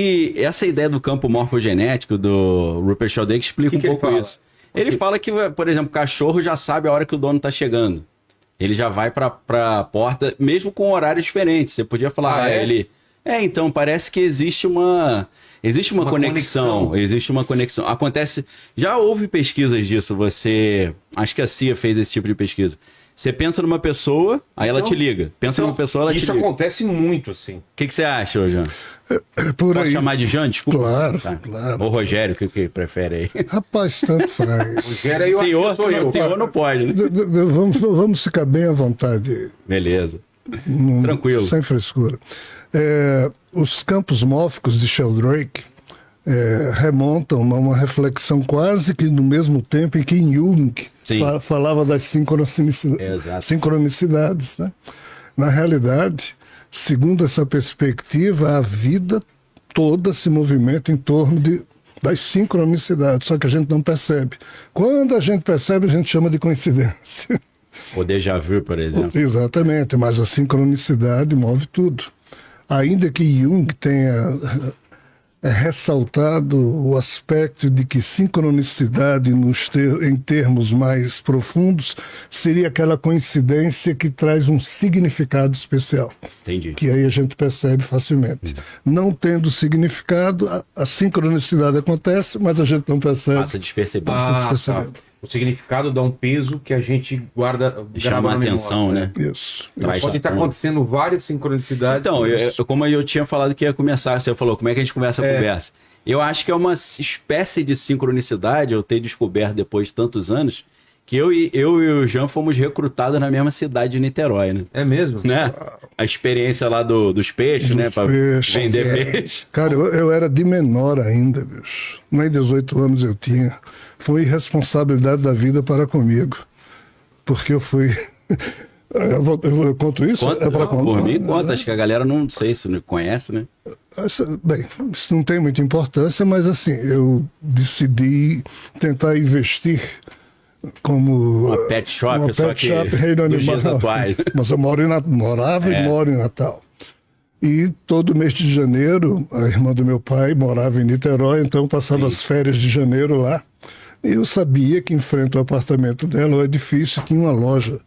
E essa ideia do campo morfogenético do Rupert Sheldrake explica um pouco isso. Ele fala que, por exemplo, o cachorro já sabe a hora que o dono tá chegando. Ele já vai pra porta, mesmo com horários diferentes. Você podia falar, então, parece que existe uma conexão. Existe uma conexão. Acontece. Já houve pesquisas disso. Acho que a CIA fez esse tipo de pesquisa. Você pensa numa pessoa, aí ela te liga. Pensa numa pessoa, ela te liga. Isso acontece muito, assim. O que você acha, João? Por Posso aí. chamar de Jean? Desculpa. Claro, Tá. claro. Ou Rogério, o que prefere aí? Rapaz, tanto faz. Senhor não pode, né? Vamos ficar bem à vontade. Beleza. Tranquilo. Sem frescura. Os campos mórficos de Sheldrake remontam a uma reflexão quase que no mesmo tempo em que Jung falava das sincronicidades. Né? Na realidade, segundo essa perspectiva, a vida toda se movimenta em torno das sincronicidades, só que a gente não percebe. Quando a gente percebe, a gente chama de coincidência. O déjà vu, por exemplo. Exatamente, mas a sincronicidade move tudo. Ainda que Jung tenha ressaltado o aspecto de que sincronicidade em termos mais profundos seria aquela coincidência que traz um significado especial. Entendi. Que aí a gente percebe facilmente. Não tendo significado, a sincronicidade acontece, mas a gente não percebe. Passa despercebido. Tá. O significado dá um peso que a gente grava na atenção, memória, né? Isso. Pode estar acontecendo várias sincronicidades. Então, como eu tinha falado que ia começar, você falou, como é que a gente começa a conversa? Eu acho que é uma espécie de sincronicidade, eu ter descoberto depois de tantos anos, que eu e o Jean fomos recrutados na mesma cidade de Niterói, né? É mesmo? Né? A experiência lá dos peixes, né? Pra vender peixe. Cara, eu era de menor ainda, bicho. Nem 18 anos eu tinha. Foi responsabilidade da vida para comigo. Porque eu fui... Eu conto isso? Por mim, conta. Acho que a galera não sei se não conhece, né? Bem, isso não tem muita importância, mas assim, eu decidi tentar investir como... Uma pet shop, só que reino dos animal. dias atuais. Mas eu morava e moro em Natal. E todo mês de janeiro, a irmã do meu pai morava em Niterói, então eu passava as férias de janeiro lá. E eu sabia que em frente ao apartamento dela, o edifício, tinha uma loja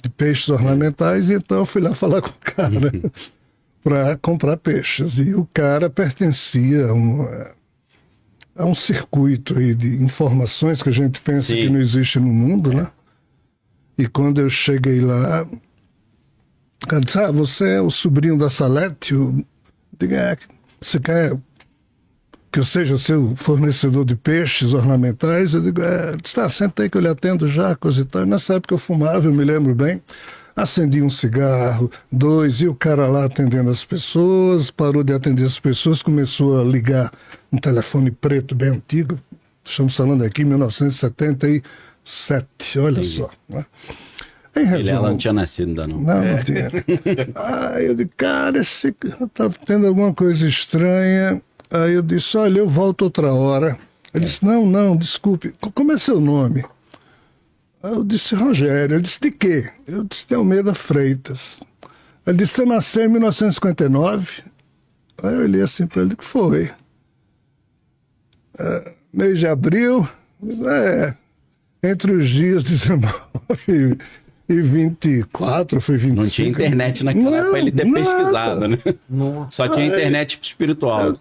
de peixes ornamentais, e então eu fui lá falar com o cara para comprar peixes. E o cara pertencia a um circuito aí de informações que a gente pensa que não existe no mundo, né? E quando eu cheguei lá, o cara disse, você é o sobrinho da Salete? Eu digo, você quer que eu seja seu fornecedor de peixes ornamentais? Eu digo, senta aí que eu lhe atendo já, coisa e tal. E nessa época eu fumava, eu me lembro bem, acendi um cigarro, 2, e o cara lá atendendo as pessoas, parou de atender as pessoas, começou a ligar um telefone preto bem antigo, estamos falando aqui em 1977, olha só. Né? Ela não tinha nascido ainda não. Não tinha. Eu disse, cara, esse tá tendo alguma coisa estranha. Aí eu disse, olha, eu volto outra hora. Ele disse, não, desculpe, como é seu nome? Aí eu disse, Rogério. Ele disse, de quê? Eu disse, de Almeida Freitas. Ele disse, você nasceu em 1959? Aí eu olhei assim para ele, o que foi? Mês de abril? Entre os dias 19 e 24, foi 25. Não tinha internet naquela época pra ele ter pesquisado, né? Só tinha internet espiritual.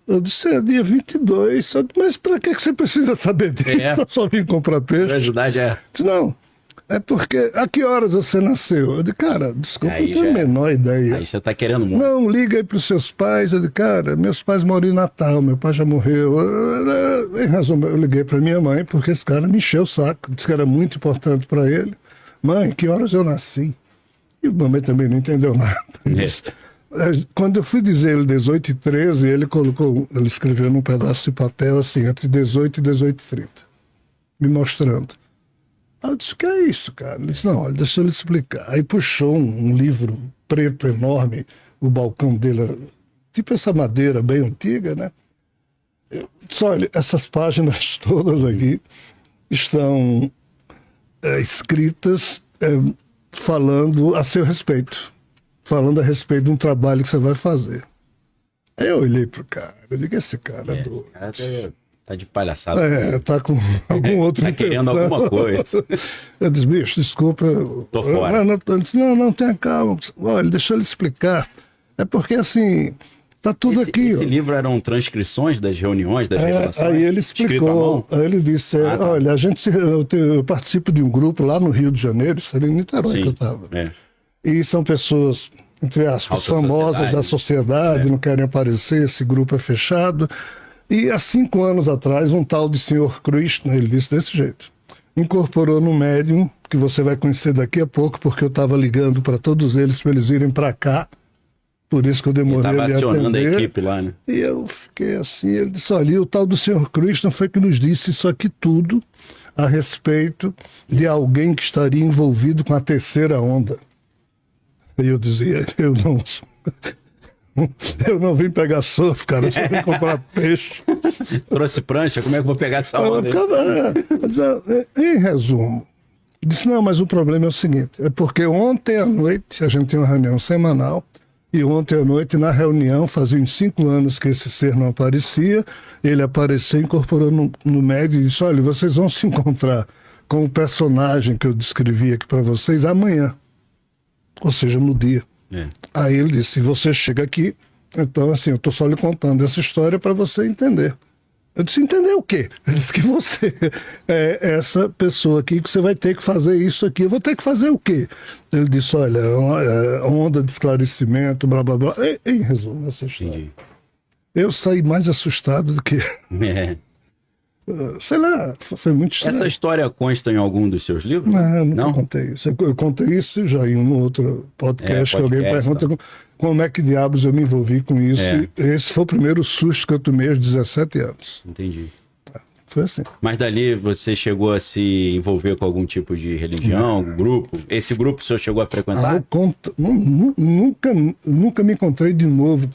Eu disse, dia 22, mas pra que você precisa saber disso? Eu só vim comprar peixe. A curiosidade é... Disse, não, é porque, a que horas você nasceu? Eu disse, cara, desculpa, não tenho a menor ideia. Aí você tá querendo muito. Não, liga aí pros seus pais. Eu disse, cara, meus pais moram em Natal, meu pai já morreu. Em razão, eu liguei pra minha mãe, porque esse cara me encheu o saco, disse que era muito importante pra ele. Mãe, que horas eu nasci? E a mamãe também não entendeu nada. Quando eu fui dizer ele 18 e 13, ele escreveu num pedaço de papel assim, entre 18 e 18h30, me mostrando. Aí eu disse, o que é isso, cara? Ele disse, não, olha, deixa eu lhe explicar. Aí puxou um livro preto enorme, o balcão dele era tipo essa madeira bem antiga, né? Eu disse, olha, essas páginas todas aqui estão escritas falando a seu respeito. Falando a respeito de um trabalho que você vai fazer. Aí eu olhei pro cara, eu digo, esse cara é doido. Esse cara tá de palhaçada. Tá com algum outro Tá querendo alguma coisa. Eu disse, bicho, desculpa. Tô fora. Não, tenha calma. Olha, deixa ele explicar. É porque, assim, tá tudo aqui. Esse ó. livro eram transcrições das reuniões, das revelações? Aí ele escrito à explicou, mão? aí ele disse, Tá. olha, eu participo de um grupo lá no Rio de Janeiro, isso era em Niterói que eu estava. E são pessoas, entre aspas, Alta famosas da sociedade, não querem aparecer, esse grupo é fechado. E há 5 anos atrás, um tal de senhor Krishna, ele disse desse jeito, incorporou no médium, que você vai conhecer daqui a pouco, porque eu estava ligando para todos eles, para eles virem para cá, por isso que eu demorei Ele a estava acionando a atender. equipe lá, né? E eu fiquei assim, ele disse, olha, e o tal do senhor Krishna foi que nos disse isso aqui tudo a respeito de alguém que estaria envolvido com a terceira onda. E eu dizia, eu não vim pegar surf, cara, eu só vim comprar peixe. Trouxe prancha, como é que eu vou pegar essa Eu onda aí? ficava, em resumo, disse, não, mas o problema é o seguinte, é porque ontem à noite, a gente tem uma reunião semanal, e ontem à noite, na reunião, fazia uns 5 anos que esse ser não aparecia, ele apareceu, incorporou no médio e disse, olha, vocês vão se encontrar com o personagem que eu descrevi aqui para vocês amanhã, ou seja, no dia. Aí ele disse, se você chega aqui, então assim, eu estou só lhe contando essa história para você entender. Eu disse, entender o quê? Ele disse que você é essa pessoa aqui, que você vai ter que fazer isso aqui. Eu vou ter que fazer o quê? Ele disse, olha, onda de esclarecimento, blá, blá, blá. Em resumo, essa história. Entendi. Eu saí mais assustado do que... É. Sei lá, foi muito estranho. Essa história consta em algum dos seus livros? Não, nunca contei isso. Eu contei isso já em um outro podcast que alguém pergunta como é que diabos eu me envolvi com isso. Esse foi o primeiro susto que eu tomei aos 17 anos. Entendi. Foi assim. Mas dali você chegou a se envolver com algum tipo de religião, grupo? Esse grupo o senhor chegou a frequentar? Nunca me encontrei de novo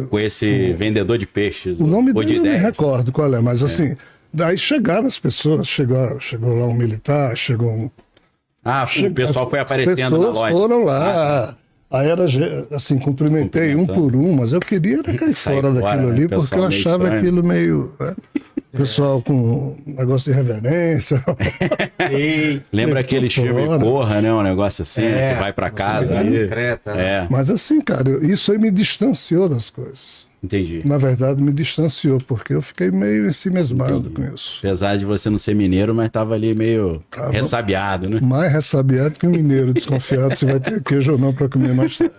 Com esse vendedor de peixes? O nome ou de dele eu não me ideias? recordo qual é, mas assim, daí chegaram as pessoas, chegou lá um militar, chegou um... O pessoal foi aparecendo na loja. As pessoas loja. foram lá. Aí era assim, cumprimentei um por um, mas eu queria cair fora daquilo ali, porque eu achava aquilo meio... Pessoal com negócio de reverência. Lembra aquele filme Corra, né? Um negócio assim, que vai pra casa. Secreta, né? Mas assim, cara, isso aí me distanciou das coisas. Entendi. Na verdade, me distanciou, porque eu fiquei meio ensimesmado com isso. Apesar de você não ser mineiro, mas tava ali meio ressabiado, né? Mais ressabiado que um mineiro desconfiado se vai ter queijo ou não para comer mais tarde.